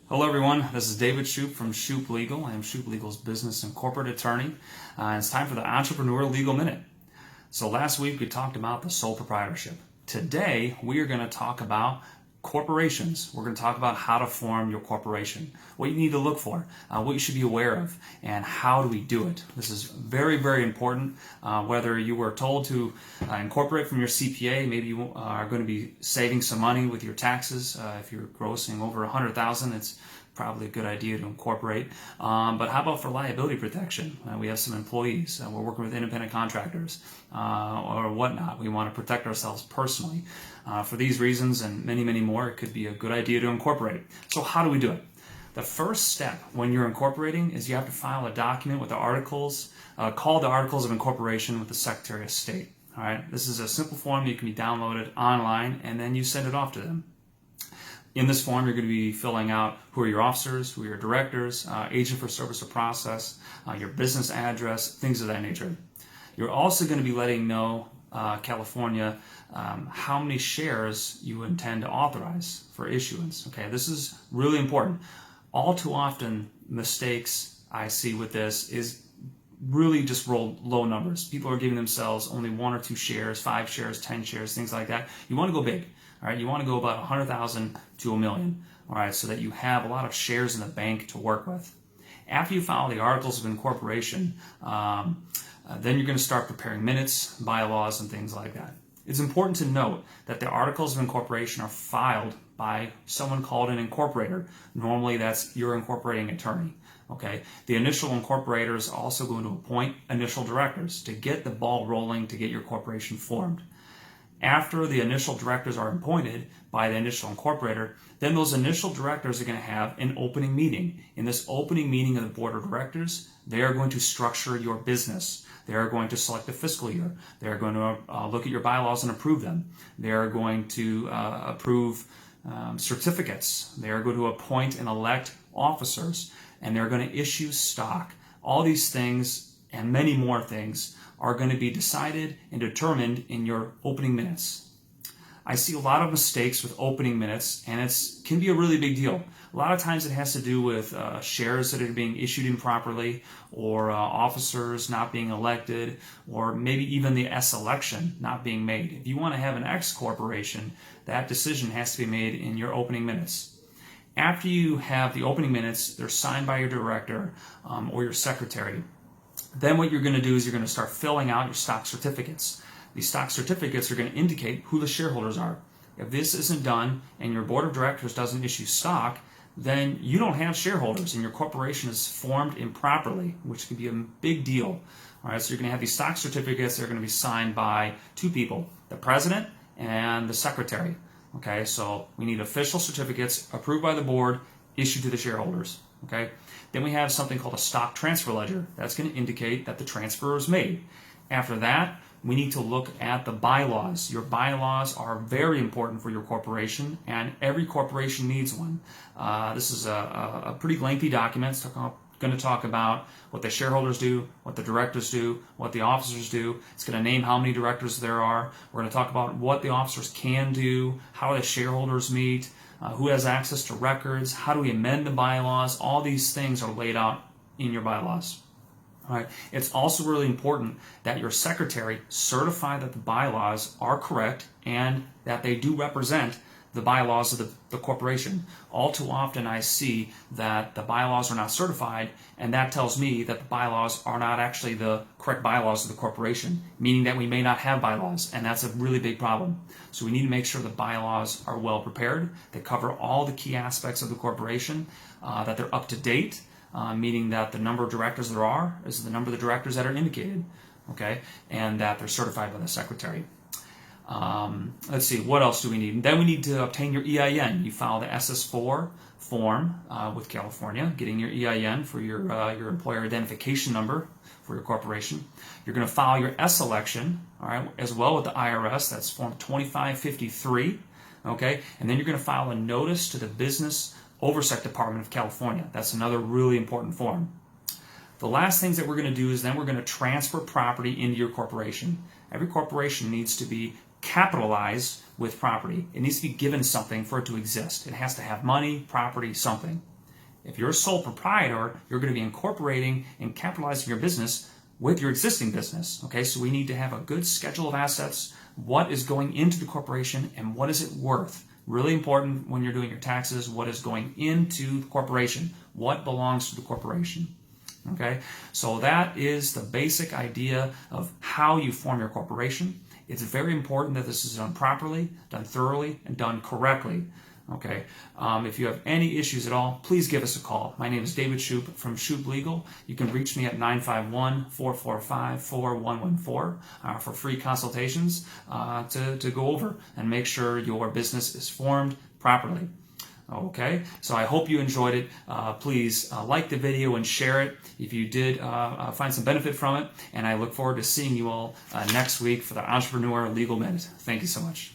Hello everyone, this is David Shoup from Shoup Legal. I am Shoup Legal's business and corporate attorney. It's time for the Entrepreneur Legal Minute. So last week we talked about the sole proprietorship. Today we are going to talk about corporations. We're going to talk about how to form your corporation, what you need to look for, what you should be aware of, and how do we do it. This is very, very important. Whether you were told to incorporate from your CPA, maybe you are going to be saving some money with your taxes. If you're grossing over $100,000, it's probably a good idea to incorporate. But how about for liability protection? We have some employees. We're working with independent contractors or whatnot. We want to protect ourselves personally. For these reasons and many, many more, it could be a good idea to incorporate. So how do we do it? The first step when you're incorporating is you have to file a document with the articles, called the Articles of Incorporation with the Secretary of State. All right. This is a simple form that can be downloaded online, and then you send it off to them. In this form, you're going to be filling out who are your officers, who are your directors, agent for service or process, your business address, things of that nature. You're also going to be letting know California how many shares you intend to authorize for issuance. Okay, this is really important. All too often, mistakes I see with this is really just low numbers. People are giving themselves only 1 or 2 shares, 5 shares, 10 shares, things like that. You want to go big. All right, you want to go about 100,000 to $1 million. All right, so that you have a lot of shares in the bank to work with. After you file the Articles of Incorporation, then you're going to start preparing minutes, bylaws, and things like that. It's important to note that the Articles of Incorporation are filed by someone called an incorporator. Normally, that's your incorporating attorney. Okay. The initial incorporator is also going to appoint initial directors to get the ball rolling to get your corporation formed. After the initial directors are appointed by the initial incorporator, then those initial directors are going to have an opening meeting. In this opening meeting of the board of directors, they are going to structure your business. They are going to select the fiscal year. They are going to look at your bylaws and approve them. They are going to approve certificates. They are going to appoint and elect officers, and they're going to issue stock. All these things and many more things are going to be decided and determined in your opening minutes. I see a lot of mistakes with opening minutes, and it can be a really big deal. A lot of times it has to do with shares that are being issued improperly, or officers not being elected, or maybe even the S election not being made. If you want to have an X corporation, that decision has to be made in your opening minutes. After you have the opening minutes, they're signed by your director or your secretary. Then what you're going to do is you're going to start filling out your stock certificates. These stock certificates are going to indicate who the shareholders are. If this isn't done and your board of directors doesn't issue stock, then you don't have shareholders and your corporation is formed improperly, which can be a big deal. All right, so you're going to have these stock certificates that are going to be signed by 2 people, the president and the secretary. Okay, so we need official certificates approved by the board, issued to the shareholders. Okay, then we have something called a stock transfer ledger. That's going to indicate that the transfer is made. After that, we need to look at the bylaws. Your bylaws are very important for your corporation, and every corporation needs one. This is a pretty lengthy document. It's going to talk about what the shareholders do, what the directors do, what the officers do. It's going to name how many directors there are. We're going to talk about what the officers can do, how the shareholders meet, who has access to records, how do we amend the bylaws. All these things are laid out in your bylaws. All right. It's also really important that your secretary certify that the bylaws are correct and that they do represent the bylaws of the corporation. All too often I see that the bylaws are not certified, and that tells me that the bylaws are not actually the correct bylaws of the corporation, meaning that we may not have bylaws, and that's a really big problem. So we need to make sure the bylaws are well prepared, they cover all the key aspects of the corporation, that they're up to date, meaning that the number of directors there are is the number of the directors that are indicated, okay, and that they're certified by the secretary. Let's see, what else do we need? Then we need to obtain your EIN. You file the SS4 form with California, getting your EIN for your employer identification number for your corporation. You're going to file your S election, all right, as well with the IRS. That's Form 2553, okay, and then you're going to file a notice to the Business Oversight Department of California. That's another really important form. The last things that we're going to do is then we're going to transfer property into your corporation. Every corporation needs to be capitalized with property. It needs to be given something for it to exist. It has to have money, property, something. if you're a sole proprietor, you're going to be incorporating and capitalizing your business with your existing business. Okay, so we need to have a good schedule of assets, what is going into the corporation and what is it worth. Really important when you're doing your taxes, what is going into the corporation, what belongs to the corporation. Okay, so that is the basic idea of how you form your corporation. It's very important that this is done properly, done thoroughly, and done correctly. Okay, if you have any issues at all, please give us a call. My name is David Shoup from Shoup Legal. You can reach me at 951-445-4114 for free consultations to go over and make sure your business is formed properly. Okay, so I hope you enjoyed it. Please like the video and share it if you did find some benefit from it. And I look forward to seeing you all next week for the Entrepreneur Legal Minute. Thank you so much.